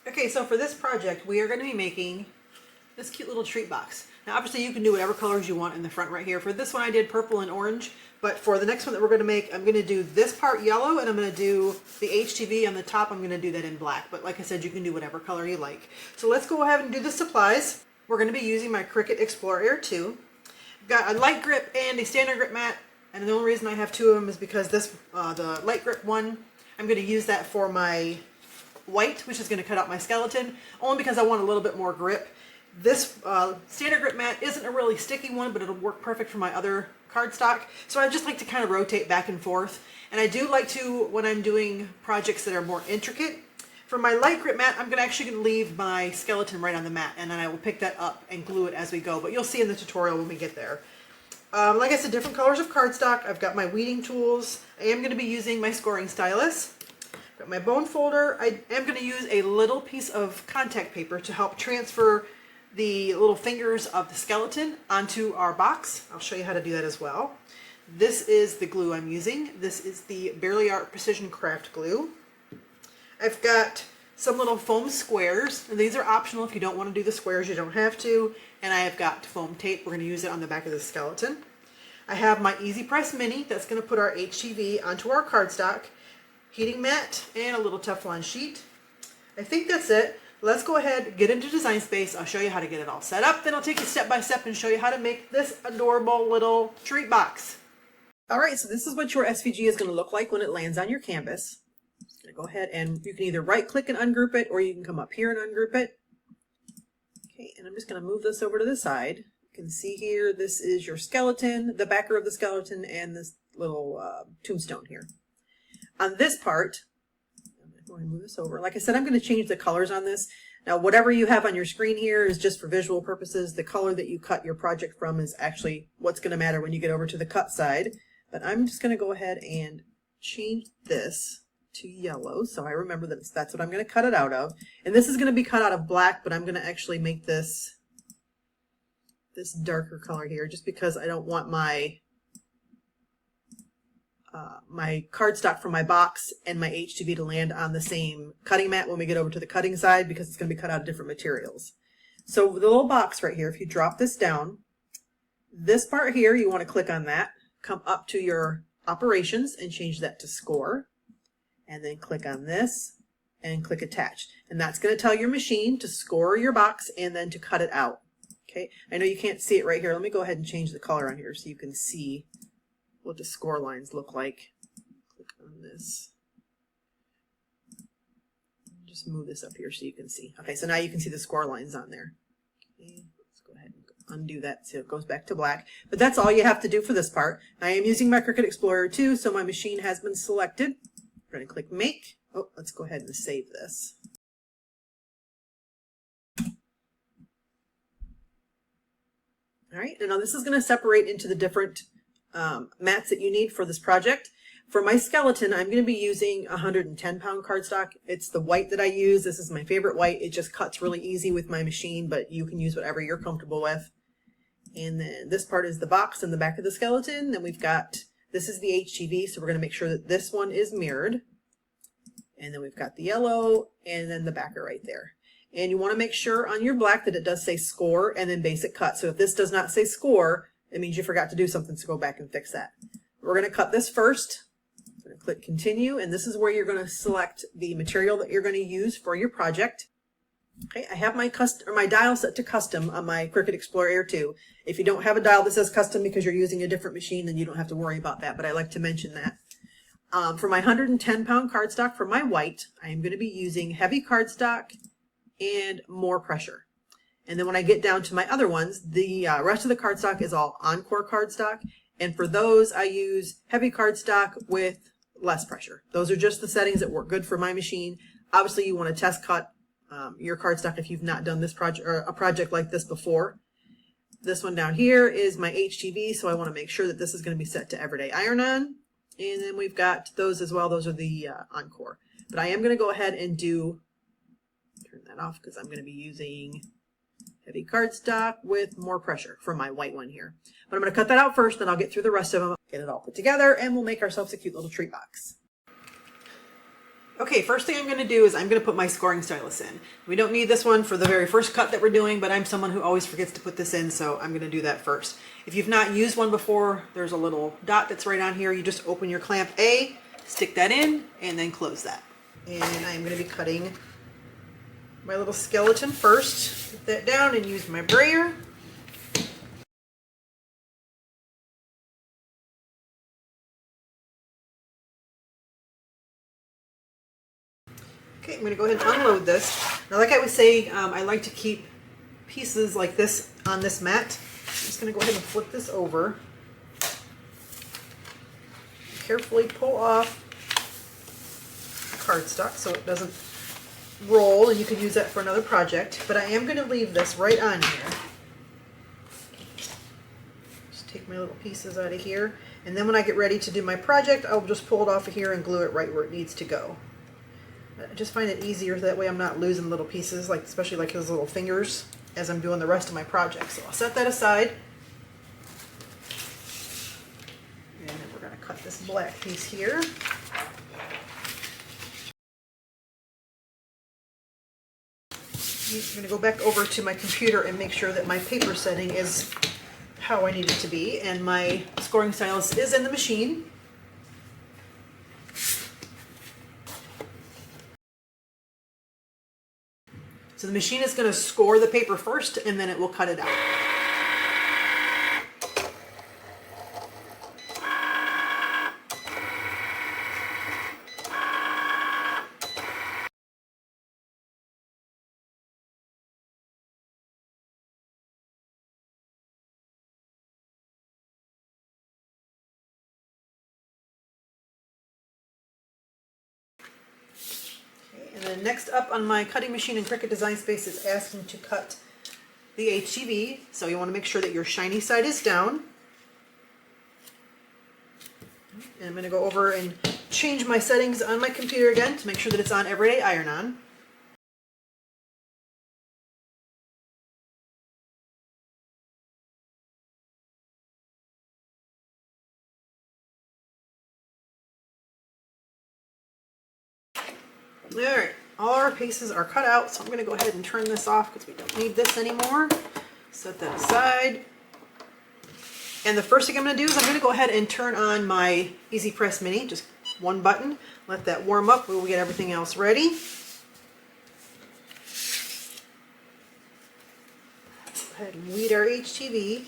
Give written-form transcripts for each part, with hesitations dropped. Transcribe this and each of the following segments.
Okay, so for this project, we are going to be making this cute little treat box. Now, obviously, you can do whatever colors you want in the front right here. For this one, I did purple and orange, but for the next one that we're going to make, I'm going to do this part yellow, and I'm going to do the HTV on the top. I'm going to do that in black, but like I said, you can do whatever color you like. So let's go ahead and do the supplies. We're going to be using my Cricut Explorer Air 2. I've got a light grip and a standard grip mat, and the only reason I have two of them is because this, the light grip one, I'm going to use that for my white, which is going to cut out my skeleton, only because I want a little bit more grip. This standard grip mat isn't a really sticky one, but it'll work perfect for my other cardstock. So I just like to kind of rotate back and forth. And I do like to, when I'm doing projects that are more intricate, for my light grip mat, I'm actually going to leave my skeleton right on the mat, and then I will pick that up and glue it as we go. But you'll see in the tutorial when we get there. Like I said, different colors of cardstock. I've got my weeding tools. I am going to be using my scoring stylus. Got my bone folder. I am going to use a little piece of contact paper to help transfer the little fingers of the skeleton onto our box. I'll show you how to do that as well. This is the glue I'm using. This is the Barely Art Precision Craft Glue. I've got some little foam squares, and these are optional. If you don't want to do the squares, you don't have to. And I have got foam tape. We're going to use it on the back of the skeleton. I have my EasyPress Mini that's going to put our HTV onto our cardstock, heating mat, and a little Teflon sheet. I think that's it. Let's go ahead, get into Design Space. I'll show you how to get it all set up. Then I'll take you step by step and show you how to make this adorable little treat box. All right, so this is what your SVG is going to look like when it lands on your canvas. I'm going to go ahead and you can either right click and ungroup it, or you can come up here and ungroup it. Okay, and I'm just going to move this over to the side. You can see here, this is your skeleton, the backer of the skeleton, and this little tombstone here. On this part, I'm going to move this over. Like I said, I'm going to change the colors on this. Now, whatever you have on your screen here is just for visual purposes. The color that you cut your project from is actually what's going to matter when you get over to the cut side. But I'm just going to go ahead and change this to yellow, so I remember that that's what I'm going to cut it out of. And this is going to be cut out of black, but I'm going to actually make this darker color here, just because I don't want my my cardstock from my box and my HTV to land on the same cutting mat when we get over to the cutting side, because it's going to be cut out of different materials. So the little box right here, if you drop this down, this part here, you want to click on that, come up to your operations and change that to score, and then click on this and click attach. And that's going to tell your machine to score your box and then to cut it out. Okay, I know you can't see it right here. Let me go ahead and change the color on here so you can see what the score lines look like. Click on this. Just move this up here so you can see. Okay, so now you can see the score lines on there. Okay, let's go ahead and undo that so it goes back to black. But that's all you have to do for this part. I am using my Cricut Explorer 2, so my machine has been selected. We're going to click Make. Oh, let's go ahead and save this. All right, and now this is going to separate into the different mats that you need for this project. For my skeleton, I'm going to be using 110-pound cardstock. It's the white that I use. This is my favorite white. It just cuts really easy with my machine, but you can use whatever you're comfortable with. And then this part is the box in the back of the skeleton. Then we've got, this is the HTV, so we're going to make sure that this one is mirrored. And then we've got the yellow and then the backer right there. And you want to make sure on your black that it does say score and then basic cut. So if this does not say score, it means you forgot to do something, so go back and fix that. We're going to cut this first. I'm going to click continue, and this is where you're going to select the material that you're going to use for your project. Okay, I have my dial set to custom on my Cricut Explorer Air 2. If you don't have a dial that says custom because you're using a different machine, then you don't have to worry about that, but I like to mention that. For my 110-pound cardstock for my white, I am going to be using heavy cardstock and more pressure. And then when I get down to my other ones, the rest of the cardstock is all Encore cardstock. And for those, I use heavy cardstock with less pressure. Those are just the settings that work good for my machine. Obviously, you want to test cut your cardstock if you've not done this project or a project like this before. This one down here is my HTV, so I want to make sure that this is going to be set to everyday iron-on. And then we've got those as well. Those are the Encore. But I am going to go ahead and turn that off because I'm going to be using heavy cardstock with more pressure for my white one here. But I'm going to cut that out first, then I'll get through the rest of them, get it all put together, and we'll make ourselves a cute little treat box. Okay, first thing I'm going to do is I'm going to put my scoring stylus in. We don't need this one for the very first cut that we're doing, but I'm someone who always forgets to put this in, so I'm going to do that first. If you've not used one before, there's a little dot that's right on here. You just open your clamp A, stick that in, and then close that. And I'm going to be cutting my little skeleton first. Put that down and use my brayer. Okay, I'm going to go ahead and unload this. Now, like I was saying, I like to keep pieces like this on this mat. I'm just going to go ahead and flip this over. Carefully pull off cardstock so it doesn't roll, and you can use that for another project. But I am going to leave this right on here. Just take my little pieces out of here, and then when I get ready to do my project, I'll just pull it off of here and glue it right where it needs to go. I just find it easier that way I'm not losing little pieces, like especially like those little fingers, as I'm doing the rest of my project. So I'll set that aside. And then we're going to cut this black piece here. I'm going to go back over to my computer and make sure that my paper setting is how I need it to be, and my scoring stylus is in the machine. So the machine is going to score the paper first, and then it will cut it out. And then next up on my cutting machine in Cricut Design Space is asking to cut the HTV. So you want to make sure that your shiny side is down. And I'm going to go over and change my settings on my computer again to make sure that it's on Everyday Iron On. Alright, all our pieces are cut out, so I'm going to go ahead and turn this off because we don't need this anymore. Set that aside. And the first thing I'm going to do is I'm going to go ahead and turn on my EasyPress Mini, just one button. Let that warm up while we get everything else ready. Go ahead and weed our HTV.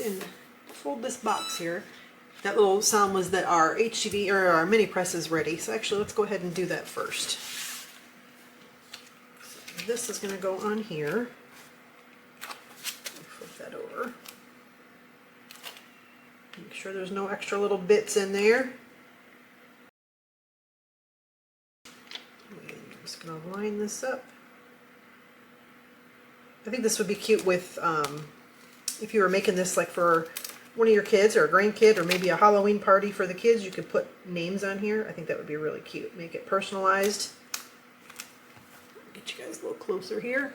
And fold this box here. That little sound was that our HTV or our mini press is ready. So actually let's go ahead and do that first. So this is going to go on here. Flip that over. Make sure there's no extra little bits in there. And I'm just going to line this up. I think this would be cute with if you were making this like for one of your kids or a grandkid or maybe a Halloween party for the kids, you could put names on here. I think that would be really cute. Make it personalized. Get you guys a little closer here.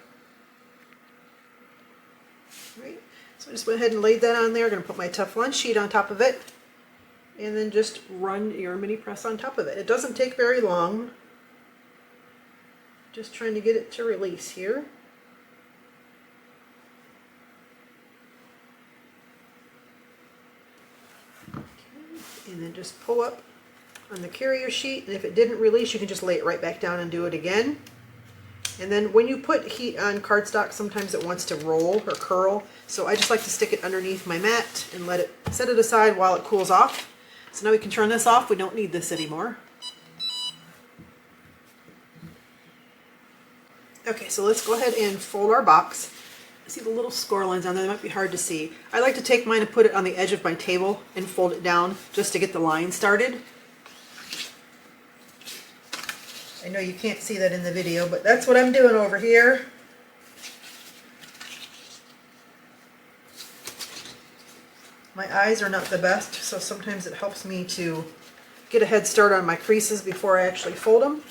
All right. So I just went ahead and laid that on there. I'm going to put my Teflon sheet on top of it and then just run your mini press on top of it. It doesn't take very long. Just trying to get it to release here. And then just pull up on the carrier sheet, and if it didn't release, you can just lay it right back down and do it again. And then when you put heat on cardstock, sometimes it wants to roll or curl, so I just like to stick it underneath my mat and let it set it aside while it cools off. So now we can turn this off. We don't need this anymore. Okay, so let's go ahead and fold our box. See the little score lines on there, they might be hard to see. I like to take mine and put it on the edge of my table and fold it down just to get the line started. I know you can't see that in the video, but that's what I'm doing over here. My eyes are not the best, so sometimes it helps me to get a head start on my creases before I actually fold them.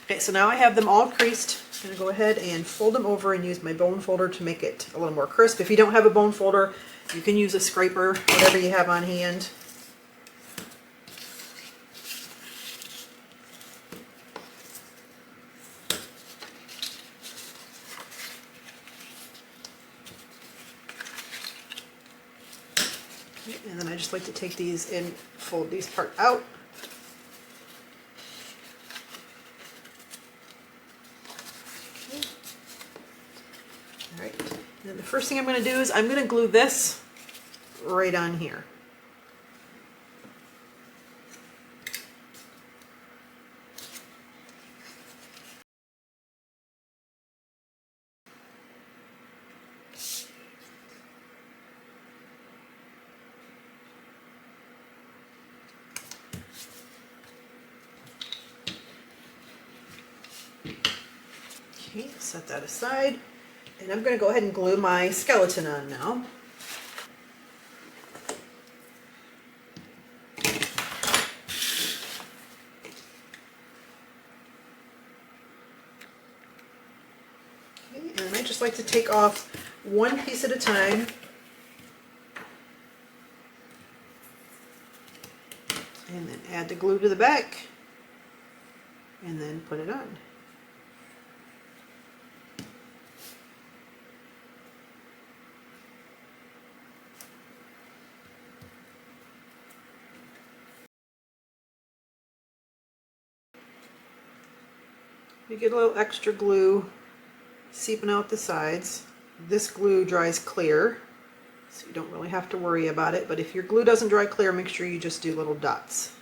Okay, so now I have them all creased. I'm going to go ahead and fold them over and use my bone folder to make it a little more crisp. If you don't have a bone folder, you can use a scraper, whatever you have on hand. And then I just like to take these and fold these part out. Okay. All right. And then the first thing I'm going to do is I'm going to glue this right on here. Okay, set that aside, and I'm going to go ahead and glue my skeleton on now. Okay, and I just like to take off one piece at a time. And then add the glue to the back, and then put it on. You get a little extra glue seeping out the sides. This glue dries clear, so you don't really have to worry about it, but if your glue doesn't dry clear, make sure you just do little dots.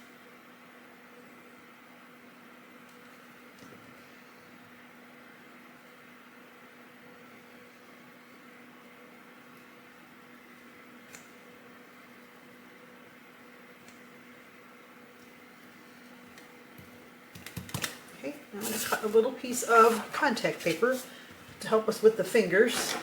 Okay, now I'm going to cut a little piece of contact paper to help us with the fingers.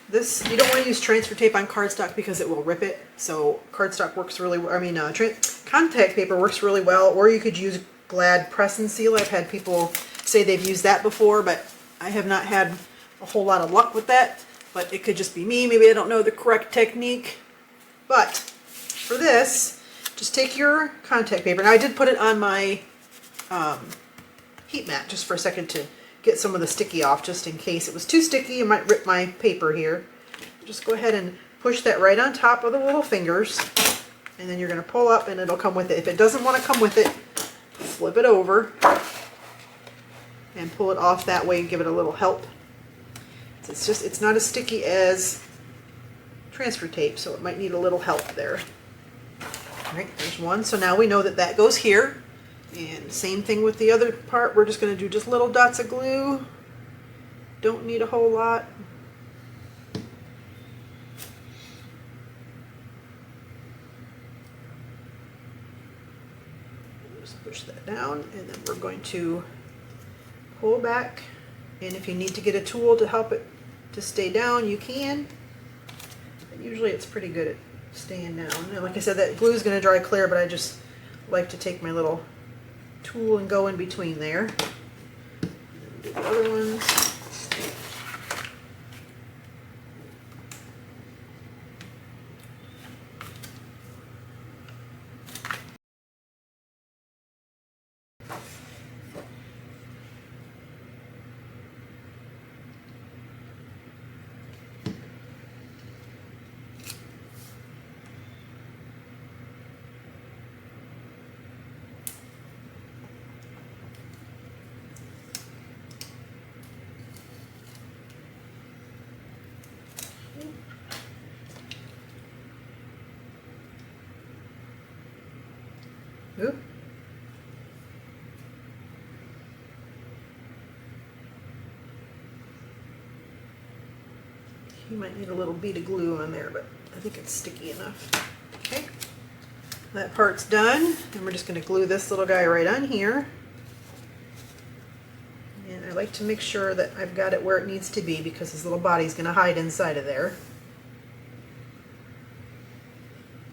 This, you don't want to use transfer tape on cardstock because it will rip it. So cardstock works really well. I mean, contact paper works really well, or you could use Glad Press and Seal. I've had people say they've used that before, but I have not had a whole lot of luck with that. But it could just be me. Maybe I don't know the correct technique. But for this, just take your contact paper. Now I did put it on my heat mat just for a second to get some of the sticky off, just in case it was too sticky. It might rip my paper here. Just go ahead and push that right on top of the little fingers, and then you're going to pull up and it'll come with it. If it doesn't want to come with it, flip it over and pull it off that way and give it a little help. It's not as sticky as transfer tape, so it might need a little help there. All right, there's one. So now we know that that goes here. And same thing with the other part. We're just going to do just little dots of glue. Don't need a whole lot. Just push that down, and then we're going to pull back. And if you need to get a tool to help it to stay down, you can. But usually it's pretty good at staying down. And like I said, that glue is going to dry clear, but I just like to take my little tool and go in between there. Do the other ones. Oop. You might need a little bead of glue on there, but I think it's sticky enough. Okay, that part's done, and we're just going to glue this little guy right on here. like to make sure that I've got it where it needs to be because his little body's going to hide inside of there.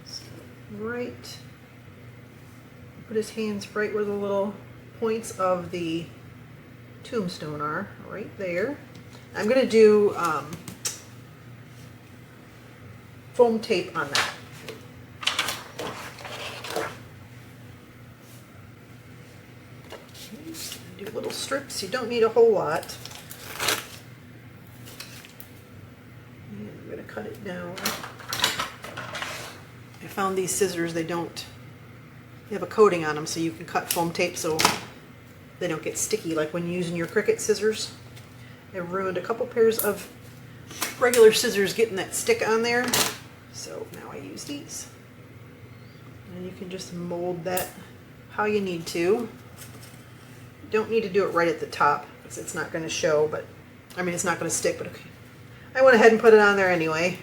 So, right, put his hands right where the little points of the tombstone are, right there. I'm going to do foam tape on that. Do little strips. You don't need a whole lot. And I'm going to cut it down. I found these scissors, they have a coating on them so you can cut foam tape so they don't get sticky like when using your Cricut scissors. I ruined a couple pairs of regular scissors getting that stick on there, so now I use these. And you can just mold that how you need to. You don't need to do it right at the top because it's not going to show, but I mean it's not going to stick, but okay. I went ahead and put it on there anyway.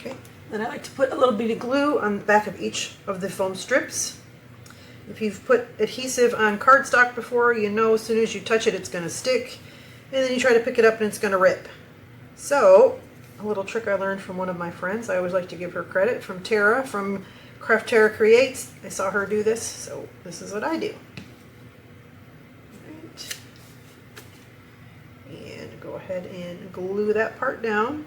Okay, then I like to put a little bit of glue on the back of each of the foam strips. If you've put adhesive on cardstock before, you know as soon as you touch it, it's going to stick, and then you try to pick it up and it's going to rip. So, a little trick I learned from one of my friends, I always like to give her credit, from Tara from Tara Creates. I saw her do this, so this is what I do. Right. And go ahead and glue that part down.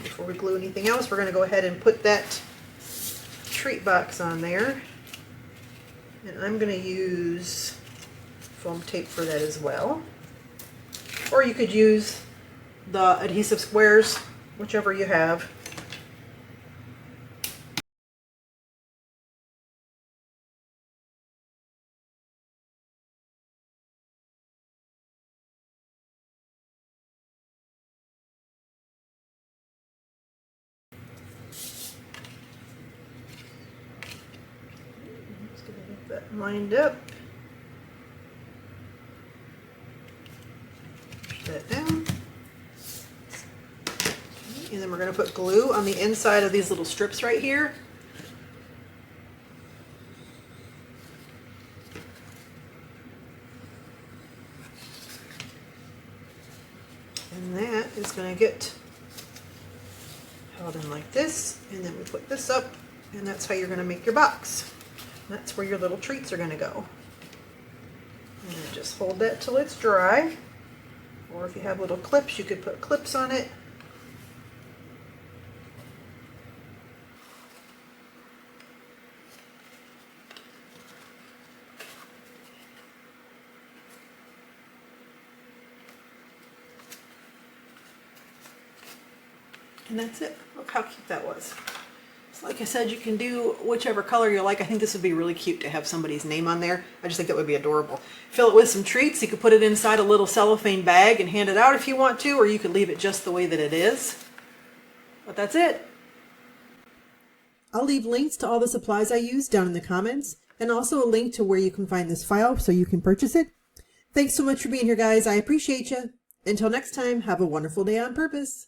Before we glue anything else, we're going to go ahead and put that treat box on there. And I'm going to use foam tape for that as well. Or you could use the adhesive squares, whichever you have. That lined up. Push that down. Okay, and then we're going to put glue on the inside of these little strips right here. And that is going to get held in like this, and then we put this up, and that's how you're going to make your box. That's where your little treats are going to go. And then just hold that till it's dry. Or if you have little clips, you could put clips on it. And that's it. Look how cute that was. Like I said, you can do whichever color you like. I think this would be really cute to have somebody's name on there. I just think that would be adorable. Fill it with some treats. You could put it inside a little cellophane bag and hand it out if you want to, or you could leave it just the way that it is. But that's it. I'll leave links to all the supplies I use down in the comments, and also a link to where you can find this file so you can purchase it. Thanks so much for being here, guys. I appreciate you. Until next time, have a wonderful day on purpose.